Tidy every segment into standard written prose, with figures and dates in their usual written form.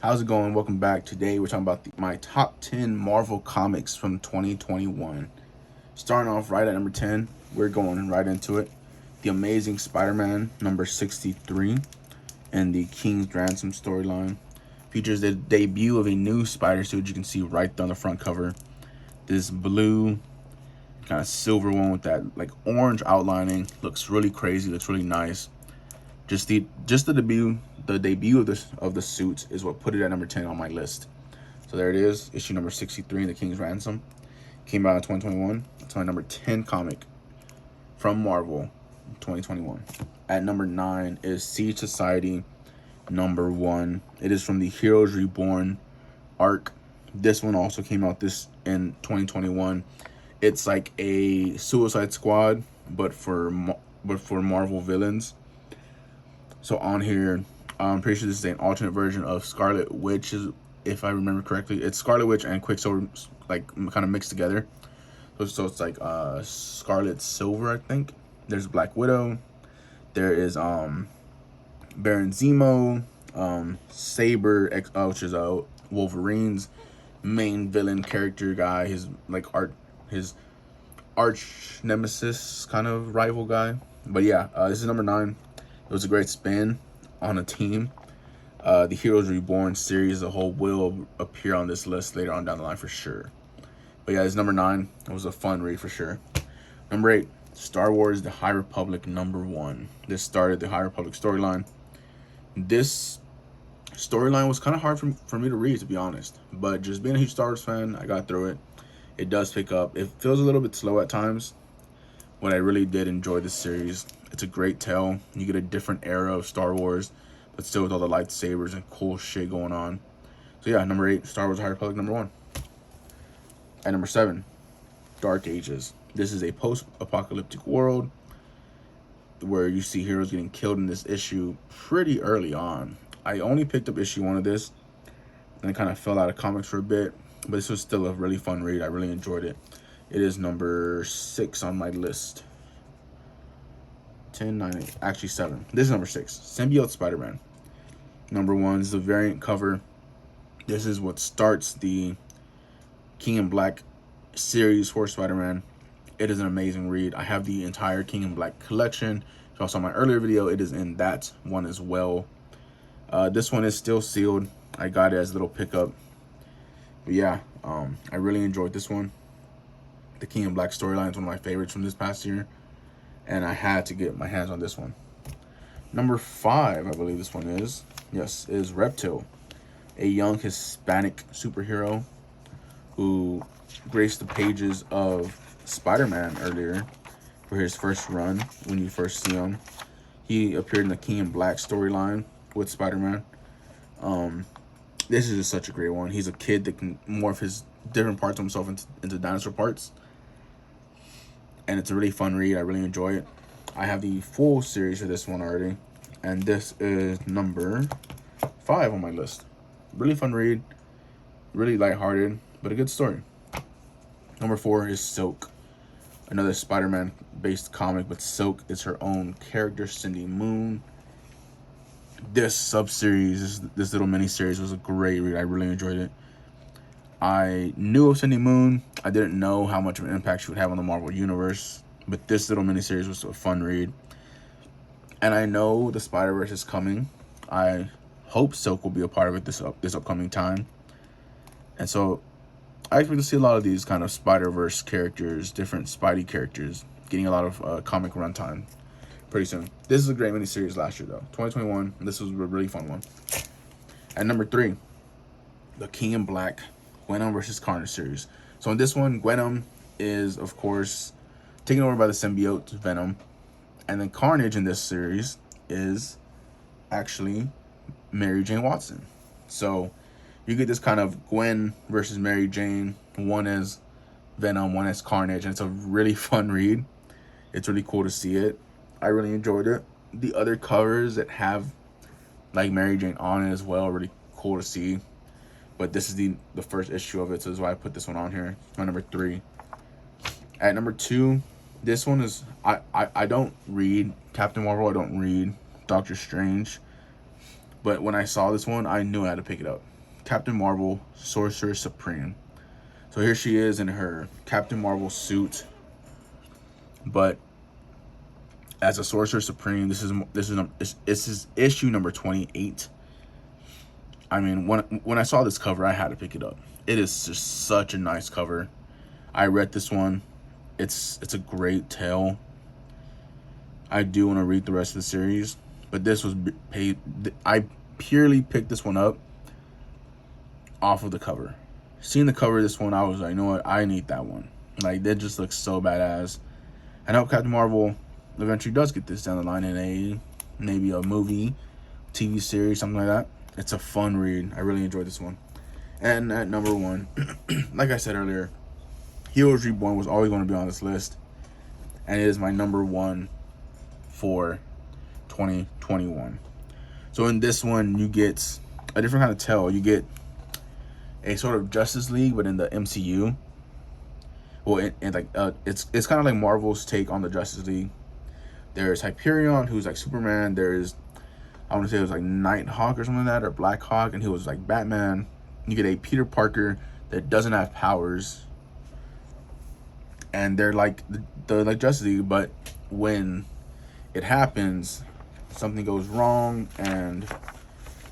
How's it going? Welcome back. Today we're talking about my top 10 Marvel comics from 2021. Starting off right at number 10, we're going right into it. The Amazing Spider-Man number 63 and the King's Ransom storyline features the debut of a new spider suit you can see right there on the front cover. This blue kind of silver one with that like orange outlining looks really crazy, looks really nice. Just the debut of the suits is what put it at number 10 on my list. So there it is, issue number 63 in the King's Ransom. Came out in 2021. It's my number 10 comic from Marvel in 2021. At number 9 is Siege Society number 1. It is from the Heroes Reborn arc. This one also came out in 2021. It's like a Suicide Squad, but for Marvel villains. So on here, I'm pretty sure this is an alternate version of Scarlet Witch, if I remember correctly. It's Scarlet Witch and Quicksilver, like, kind of mixed together. So it's like Scarlet Silver, I think. There's Black Widow. There is Baron Zemo, Saber, which is Wolverine's main villain character guy. His arch nemesis kind of rival guy. But yeah, this is number 9. It was a great spin on a team. The Heroes Reborn series as a whole will appear on this list later on down the line for sure. But yeah, it's number 9. It was a fun read for sure. Number 8, Star Wars The High Republic number 1. This started the High Republic storyline. This storyline was kind of hard for me to read, to be honest. But just being a huge Star Wars fan, I got through it. It does pick up. It feels a little bit slow at times, but I really did enjoy this series. It's a great tale. You get a different era of Star Wars, but still with all the lightsabers and cool shit going on. So yeah, number 8, Star Wars High Republic number 1. At number 7, Dark Ages. This is a post-apocalyptic world where you see heroes getting killed in this issue pretty early on. I only picked up issue 1 of this, and I kind of fell out of comics for a bit, but this was still a really fun read. I really enjoyed it. It is number 6 on my list. 10, 9, 8, actually 7. This is number 6. Symbiote Spider-Man. Number 1 is the variant cover. This is what starts the King in Black series for Spider-Man. It is an amazing read. I have the entire King in Black collection. If you saw my earlier video, it is in that one as well. This one is still sealed. I got it as a little pickup. But yeah, I really enjoyed this one. The King in Black storyline is one of my favorites from this past year, and I had to get my hands on this one. Number 5, I believe this one is. Yes, is Reptile, a young Hispanic superhero who graced the pages of Spider-Man earlier for his first run. When you first see him, he appeared in the King in Black storyline with Spider-Man. This is just such a great one. He's a kid that can morph his different parts of himself into dinosaur parts, and it's a really fun read. I really enjoy it. I have the full series for this one already, and this is number 5 on my list. Really fun read, really lighthearted, but a good story. Number 4 is Silk, another Spider-Man based comic, but Silk is her own character, Cindy Moon. This sub-series, this little mini-series was a great read. I really enjoyed it. I knew of Cindy Moon. I didn't know how much of an impact she would have on the Marvel Universe, but this little miniseries was a fun read. And I know the Spider-Verse is coming. I hope Silk will be a part of it this upcoming time. And so I expect to see a lot of these kind of Spider-Verse characters, different Spidey characters, getting a lot of comic runtime pretty soon. This is a great miniseries last year, though. 2021, this was a really fun one. At number 3, the King in Black Venom vs. Carnage series. So in this one, Venom is, of course, taken over by the symbiote Venom. And then Carnage in this series is actually Mary Jane Watson. So you get this kind of Gwen versus Mary Jane. One as Venom, one as Carnage. And it's a really fun read. It's really cool to see it. I really enjoyed it. The other covers that have like Mary Jane on it as well, really cool to see. But this is the first issue of it, so that's why I put this one on here. My number 3. At number 2, this one is I don't read Captain Marvel. I don't read Doctor Strange. But when I saw this one, I knew I had to pick it up. Captain Marvel, Sorcerer Supreme. So here she is in her Captain Marvel suit, but as a Sorcerer Supreme. This is issue number 28. I mean, when I saw this cover, I had to pick it up. It is just such a nice cover. I read this one. It's a great tale. I do want to read the rest of the series, but this was paid. I purely picked this one up off of the cover. Seeing the cover of this one, I was like, you know what? I need that one. Like, that just looks so badass. And I hope Captain Marvel eventually does get this down the line in maybe a movie, TV series, something like that. It's a fun read. I really enjoyed this one. And at number 1, like I said earlier, Heroes Reborn was always going to be on this list, and it is my number 1 for 2021. So in this one, you get a different kind of tale. You get a sort of Justice League, but in the MCU. Well, it's kind of like Marvel's take on the Justice League. There's Hyperion, who's like Superman. There's, I want to say it was like Nighthawk or something like that, or Black Hawk, and he was like Batman. You get a Peter Parker that doesn't have powers, and they're like Justice League, but when it happens, something goes wrong, and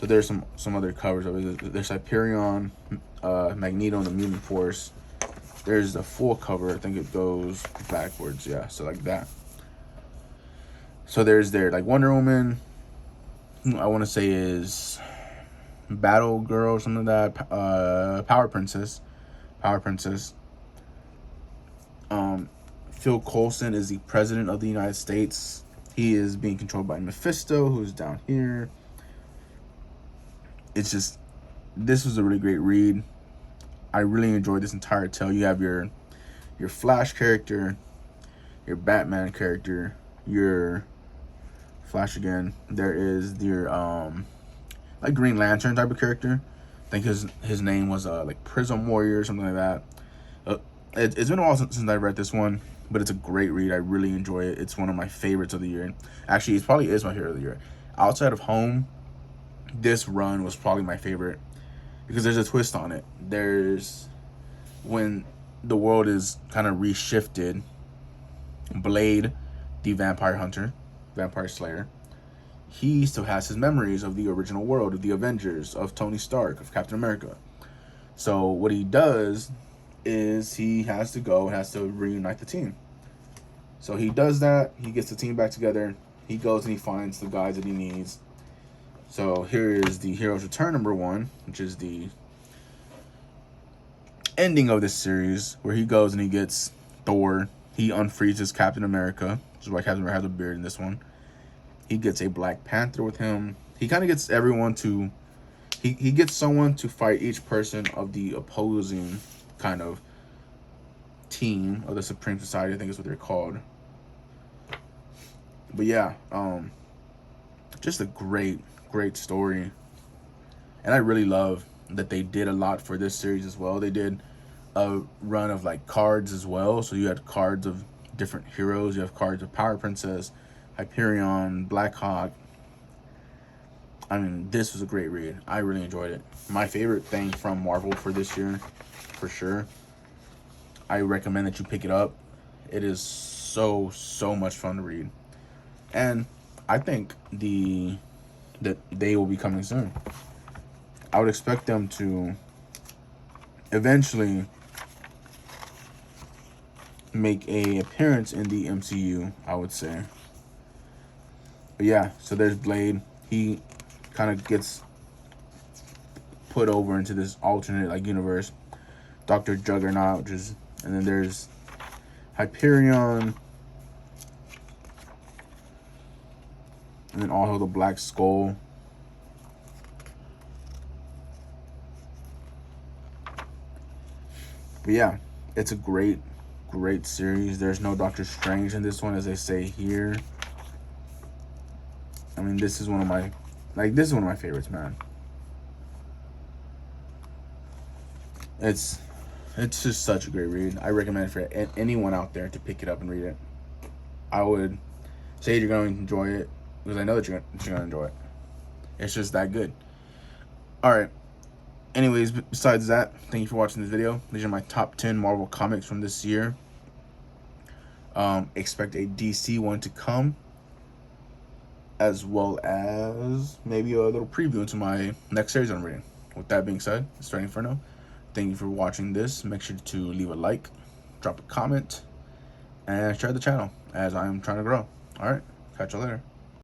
so there's some other covers of it. There's Hyperion, Magneto, and the Mutant Force. There's the full cover. I think it goes backwards. Yeah, so like that. So there's like Wonder Woman. I want to say is Battle Girl or something like that. Power Princess. Phil Coulson is the president of the United States. He is being controlled by Mephisto, who's down here. It's just, this was a really great read. I really enjoyed this entire tale. You have your Flash character, your Batman character, your Flash again. There is your like Green Lantern type of character. I think his name was like Prism Warrior or something like that. It's been a while since I read this one, but it's a great read. I really enjoy it. It's one of my favorites of the year. Actually, it probably is my favorite of the year. Outside of Home, this run was probably my favorite because there's a twist on it. There's, when the world is kind of reshifted, Blade, the vampire slayer, he still has his memories of the original world, of the Avengers, of Tony Stark, of Captain America. So what he does is he has to reunite the team. So he does that. He gets the team back together. He goes and he finds the guys that he needs. So here is the Heroes Return number 1, which is the ending of this series, where he goes and he gets Thor. He unfreezes Captain America, which is why Captain America has a beard in this one. He gets a Black Panther with him. He kind of gets everyone to... He gets someone to fight each person of the opposing kind of team of the Supreme Society, I think is what they're called. But yeah, just a great story. And I really love that they did a lot for this series as well. They did a run of like cards as well. So you had cards of different heroes. You have cards of Power Princess, Hyperion, Black Hawk. I mean, this was a great read. I really enjoyed it. My favorite thing from Marvel for this year, for sure. I recommend that you pick it up. It is so much fun to read. And I think that they will be coming soon. I would expect them to eventually make a appearance in the MCU, I would say. But yeah, so there's Blade. He kind of gets put over into this alternate like universe. Dr. Juggernaut, and then there's Hyperion, and then also the Black Skull. But yeah, it's a great series. There's no Doctor Strange in this one, as they say here. I mean, this is one of my favorites, man. It's just such a great read. I recommend it for anyone out there to pick it up and read it. I would say you're going to enjoy it, because I know that you're going to enjoy it. It's just that good. All right. Anyways, besides that, thank you for watching this video. These are my top 10 Marvel comics from this year. Expect a DC one to come, as well as maybe a little preview into my next series I'm reading. With that being said, it's Starting Inferno. Thank you for watching this. Make sure to leave a like, drop a comment, and share the channel as I am trying to grow. All right, catch you later.